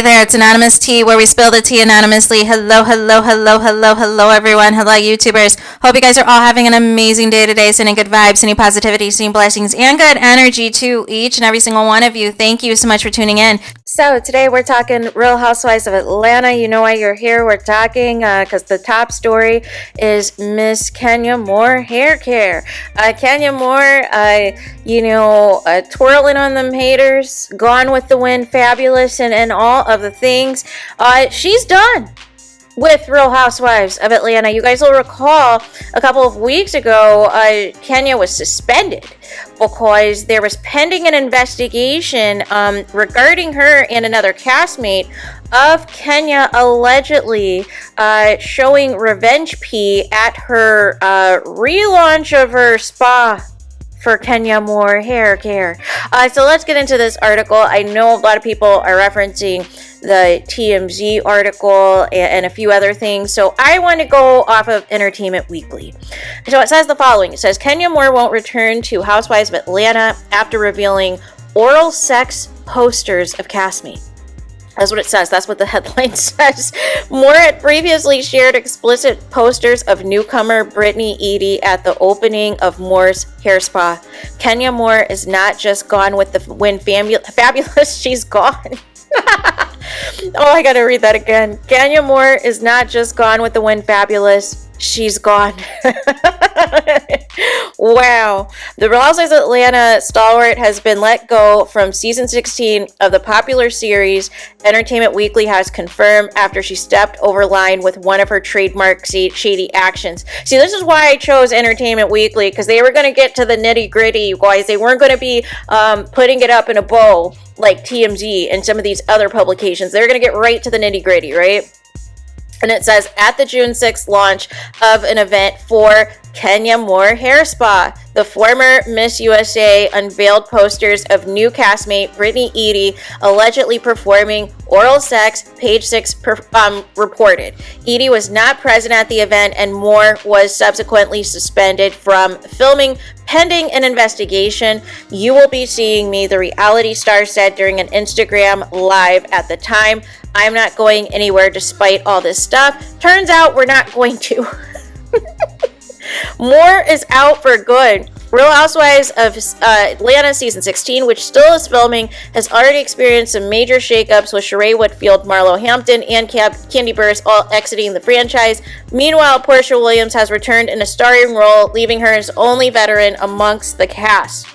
there, it's Anonymous Tea, where we spill the tea anonymously. Hello, hello, hello, hello, hello, everyone. Hello, YouTubers. Hope you guys are all having an amazing day today, sending good vibes, sending positivity, sending blessings, and good energy to each and every single one of you. Thank you so much for tuning in. So today we're talking Real Housewives of Atlanta. You know why you're here. We're talking because the top story is Miss Kenya Moore hair care. Kenya Moore, twirling on them haters, gone with the wind, fabulous, and all of the things. She's done with Real Housewives of Atlanta. You guys will recall a couple of weeks ago, Kenya was suspended because there was pending an investigation regarding her and another castmate of Kenya allegedly showing revenge pee at her relaunch of her spa for Kenya Moore hair care. So let's get into this article. I know a lot of people are referencing the TMZ article and a few other things, so I want to go off of Entertainment Weekly. So it says the following. It says, Kenya Moore won't return to Housewives of Atlanta after revealing oral sex posters of castmate. That's what it says. That's what the headline says. Moore had previously shared explicit posters of newcomer Brittany Eadie at the opening of Moore's hair spa. Kenya Moore is not just gone with the wind, fabulous, she's gone. Oh, I gotta read that again. Kenya Moore is not just gone with the wind, fabulous, she's gone. Wow. The Real Housewives of Atlanta stalwart has been let go from season 16 of the popular series, Entertainment Weekly has confirmed, after she stepped over line with one of her trademark shady actions. See, this is why I chose Entertainment Weekly, because they were going to get to the nitty gritty, you guys. They weren't going to be putting it up in a bow like TMZ and some of these other publications. They're going to get right to the nitty gritty, right? And it says, at the June 6th launch of an event for Kenya Moore Hair Spa, the former Miss USA unveiled posters of new castmate Brittany Eadie allegedly performing oral sex, Page 6 reported. Eadie was not present at the event, and Moore was subsequently suspended from filming pending an investigation. You will be seeing me, the reality star said during an Instagram live at the time. I'm not going anywhere despite all this stuff. Turns out we're not going to. Moore is out for good. Real Housewives of Atlanta season 16, which still is filming, has already experienced some major shakeups with Sheree Whitfield, Marlo Hampton, and Candy Burris all exiting the franchise. Meanwhile, Portia Williams has returned in a starring role, leaving her as only veteran amongst the cast.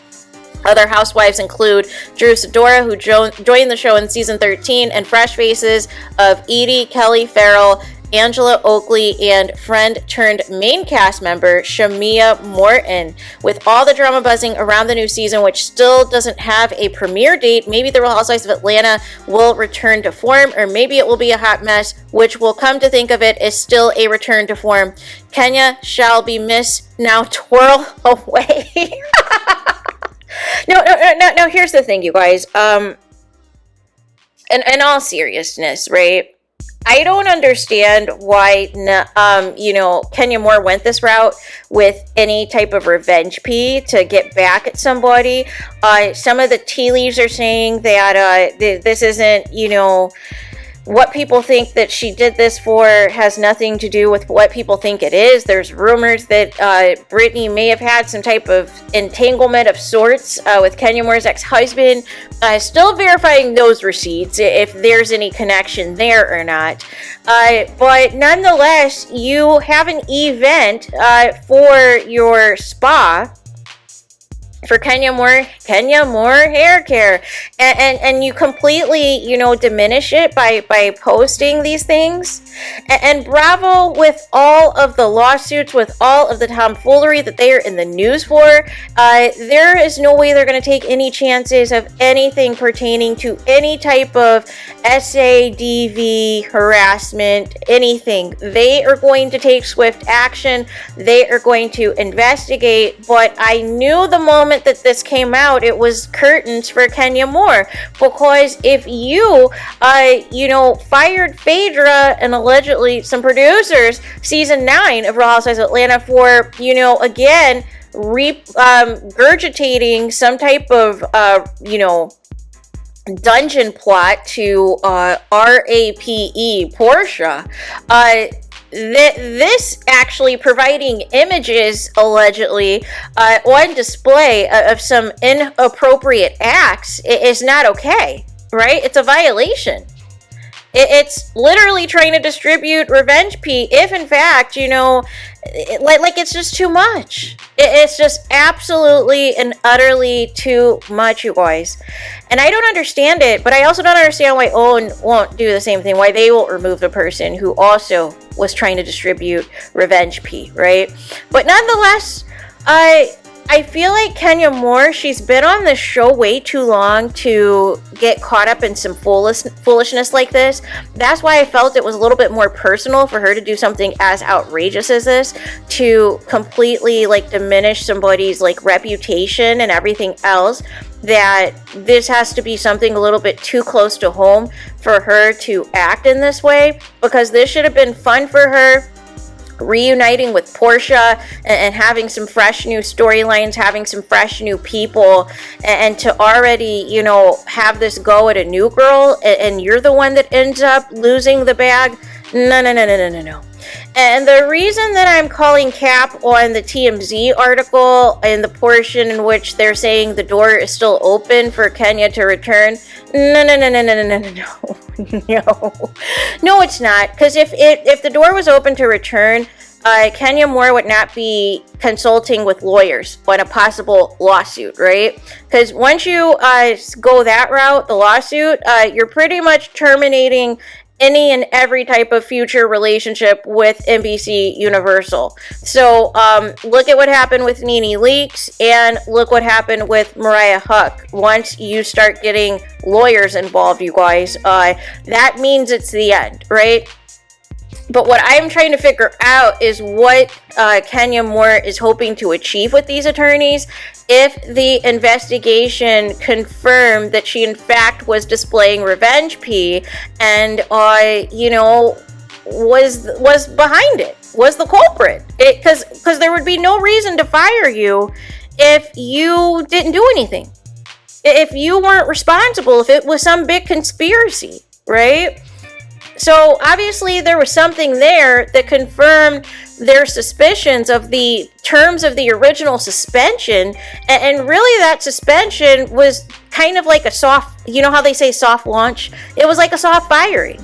Other housewives include Drew Sidora, who joined the show in season 13, and fresh faces of Edie, Kelly Farrell, Angela Oakley, and friend-turned-main cast member Shamia Morton. With all the drama buzzing around the new season, which still doesn't have a premiere date, maybe the Real Housewives of Atlanta will return to form, or maybe it will be a hot mess, which will come to think of it is still a return to form. Kenya shall be missed. Now twirl away. No, here's the thing, you guys. In all seriousness, right? I don't understand why, Kenya Moore went this route with any type of revenge pee to get back at somebody. Some of the tea leaves are saying that this isn't, what people think that she did this for has nothing to do with what people think it is. There's rumors that Brittany may have had some type of entanglement of sorts with Kenya Moore's ex-husband. Still verifying those receipts, if there's any connection there or not. But nonetheless, you have an event for your spa for Kenya Moore hair care, and you completely, diminish it by posting these things. And bravo with all of the lawsuits, with all of the tomfoolery that they are in the news for. There is no way they're going to take any chances of anything pertaining to any type of SADV harassment, anything. They are going to take swift action. They are going to investigate. But I knew the moment that this came out, it was curtains for Kenya Moore, because if you fired Phaedra and allegedly some producers season 9 of Real Housewives of Atlanta for again regurgitating some type of dungeon plot to RAPE Portia. This actually providing images allegedly on display of some inappropriate acts is not okay, right? It's a violation. It's literally trying to distribute revenge P if in fact, you know, like it's just too much. It's just absolutely and utterly too much, you guys. And I don't understand it, but I also don't understand why OWN won't do the same thing, why they won't remove the person who also was trying to distribute revenge P, right? But nonetheless, I feel like Kenya Moore, she's been on this show way too long to get caught up in some foolishness like this. That's why I felt it was a little bit more personal for her to do something as outrageous as this, to completely like diminish somebody's like reputation and everything else. That this has to be something a little bit too close to home for her to act in this way, because this should have been fun for her, reuniting with Portia and having some fresh new storylines, having some fresh new people, and to already, you know, have this go at a new girl and you're the one that ends up losing the bag. No. And the reason that I'm calling cap on the TMZ article in the portion in which they're saying the door is still open for Kenya to return, no, it's not. Because if the door was open to return, Kenya Moore would not be consulting with lawyers on a possible lawsuit, right? Because once you go that route, the lawsuit, you're pretty much terminating any and every type of future relationship with NBC Universal. So look at what happened with Nene Leakes, and look what happened with Mariah Huq. Once you start getting lawyers involved, you guys, that means it's the end, right? But what I'm trying to figure out is what Kenya Moore is hoping to achieve with these attorneys if the investigation confirmed that she in fact was displaying revenge P and, you know, was behind it, was the culprit. Because there would be no reason to fire you if you didn't do anything. If you weren't responsible, if it was some big conspiracy, right? So obviously there was something there that confirmed their suspicions of the terms of the original suspension. And really that suspension was kind of like a soft, you know how they say soft launch? It was like a soft firing,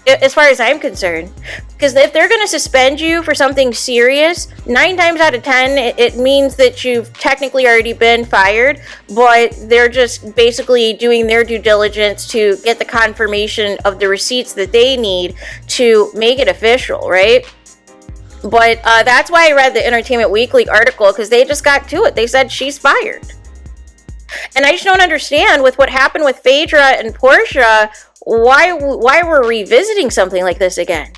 as far as I'm concerned. Because if they're going to suspend you for something serious, 9 times out of 10, it means that you've technically already been fired, but they're just basically doing their due diligence to get the confirmation of the receipts that they need to make it official, right? But that's why I read the Entertainment Weekly article, because they just got to it. They said she's fired. And I just don't understand with what happened with Phaedra and Portia, why we're revisiting something like this again.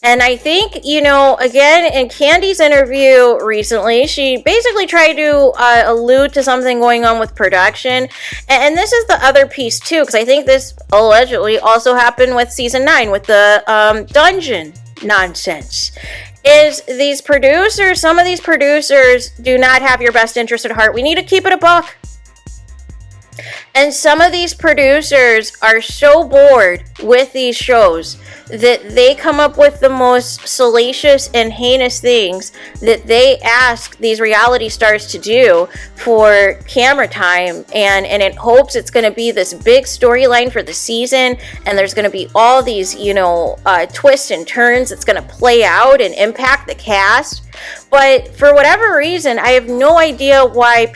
And I think, you know, again, in Candy's interview recently, she basically tried to allude to something going on with production. And this is the other piece, too, because I think this allegedly also happened with season 9 with the dungeon nonsense. Is these producers, some of these producers do not have your best interest at heart. We need to keep it a buck. And some of these producers are so bored with these shows that they come up with the most salacious and heinous things that they ask these reality stars to do for camera time, and it hopes it's going to be this big storyline for the season, and there's going to be all these, you know, twists and turns that's going to play out and impact the cast. But for whatever reason, I have no idea why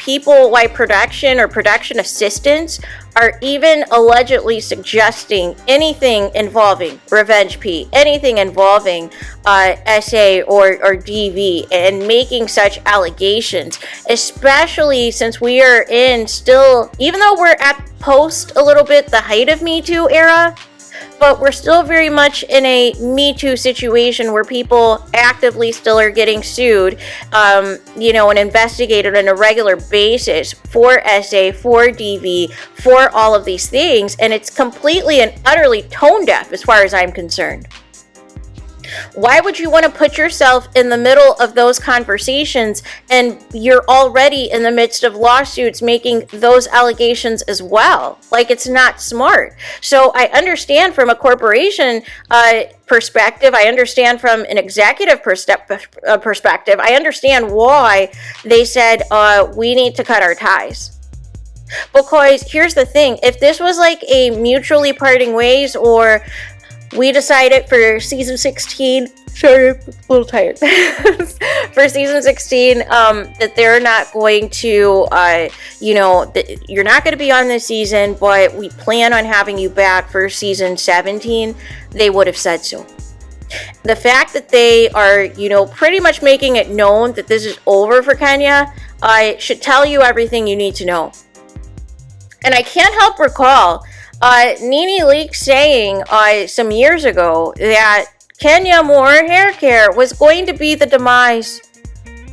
production or production assistants are even allegedly suggesting anything involving Revenge P, anything involving SA or DV, and making such allegations, especially since we are in still, even though we're at post a little bit the height of Me Too era, but we're still very much in a Me Too situation where people actively still are getting sued, you know, and investigated on a regular basis for SA, for DV, for all of these things. And it's completely and utterly tone deaf as far as I'm concerned. Why would you want to put yourself in the middle of those conversations and you're already in the midst of lawsuits making those allegations as well? Like, it's not smart. So I understand from a corporation perspective, I understand from an executive perspective, I understand why they said we need to cut our ties. Because here's the thing, if this was like a mutually parting ways, or we decided for season 16, sorry, I'm a little tired, for season 16, that they're not going to, you're not going to be on this season, but we plan on having you back for season 17, they would have said so. The fact that they are, pretty much making it known that this is over for Kenya, should tell you everything you need to know. And I can't help recall Nene Leakes saying some years ago that Kenya Moore Hair Care was going to be the demise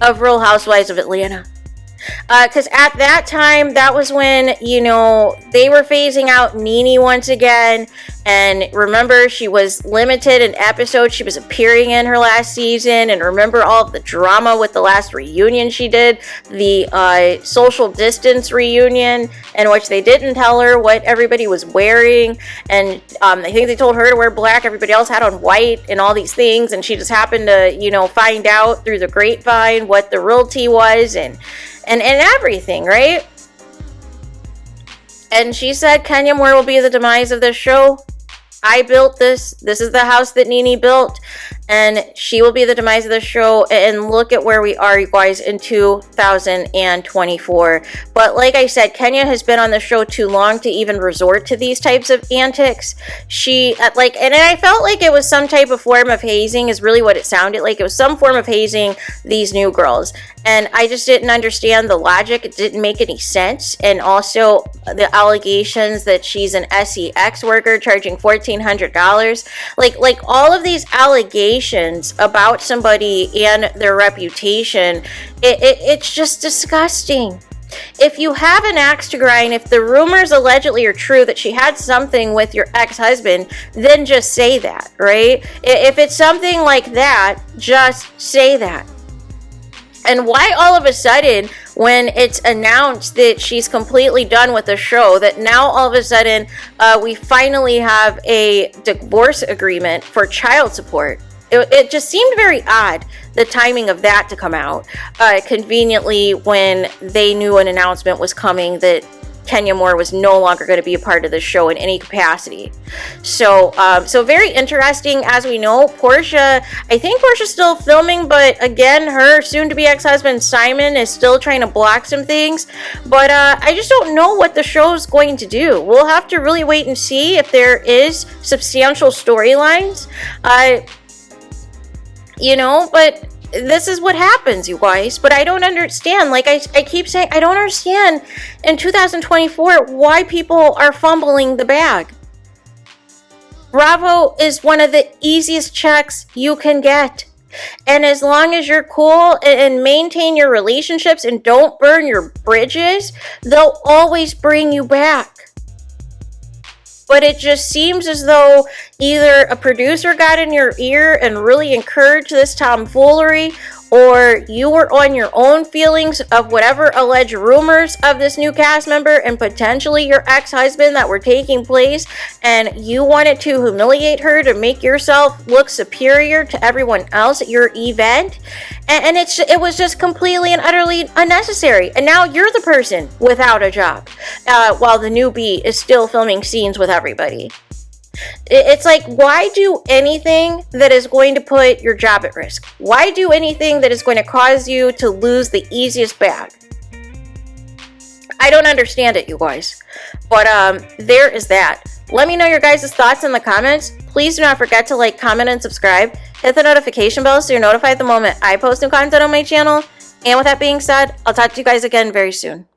of Real Housewives of Atlanta. Because at that time, that was when, they were phasing out Nene once again. And remember, she was limited in episodes she was appearing in her last season. And remember all of the drama with the last reunion she did, the social distance reunion, in which they didn't tell her what everybody was wearing. And I think they told her to wear black, everybody else had on white and all these things. And she just happened to, find out through the grapevine what the real tea was and everything, right? And she said Kenya Moore will be the demise of this show. I built this. This is the house that Nene built. And she will be the demise of the show. And look at where we are, you guys, in 2024. But like I said, Kenya has been on the show too long to even resort to these types of antics. And I felt like it was some type of form of hazing is really what it sounded like. It was some form of hazing these new girls. And I just didn't understand the logic. It didn't make any sense. And also the allegations that she's an SEX worker charging $1,400. Like all of these allegations about somebody and their reputation, it's just disgusting. If you have an axe to grind, if the rumors allegedly are true that she had something with your ex-husband, then just say that, right? If it's something like that, just say that. And why all of a sudden, when it's announced that she's completely done with the show, that now all of a sudden we finally have a divorce agreement for child support? It just seemed very odd, the timing of that to come out conveniently when they knew an announcement was coming that Kenya Moore was no longer going to be a part of the show in any capacity. So very interesting. As we know, I think Portia's still filming, but again, her soon-to-be ex-husband Simon is still trying to block some things. But I just don't know what the show's going to do. We'll have to really wait and see if there is substantial storylines. But this is what happens, you guys. But I don't understand. Like I keep saying, I don't understand in 2024 why people are fumbling the bag. Bravo is one of the easiest checks you can get. And as long as you're cool and maintain your relationships and don't burn your bridges, they'll always bring you back. But it just seems as though either a producer got in your ear and really encouraged this tomfoolery, or you were on your own feelings of whatever alleged rumors of this new cast member and potentially your ex-husband that were taking place, and you wanted to humiliate her to make yourself look superior to everyone else at your event. And it was just completely and utterly unnecessary. And now you're the person without a job, while the newbie is still filming scenes with everybody. It's like, why do anything that is going to put your job at risk? Why do anything that is going to cause you to lose the easiest bag? I don't understand it, you guys. But there is that. Let me know your guys' thoughts in the comments. Please do not forget to like, comment, and subscribe. Hit the notification bell so you're notified the moment I post new content on my channel. And with that being said, I'll talk to you guys again very soon.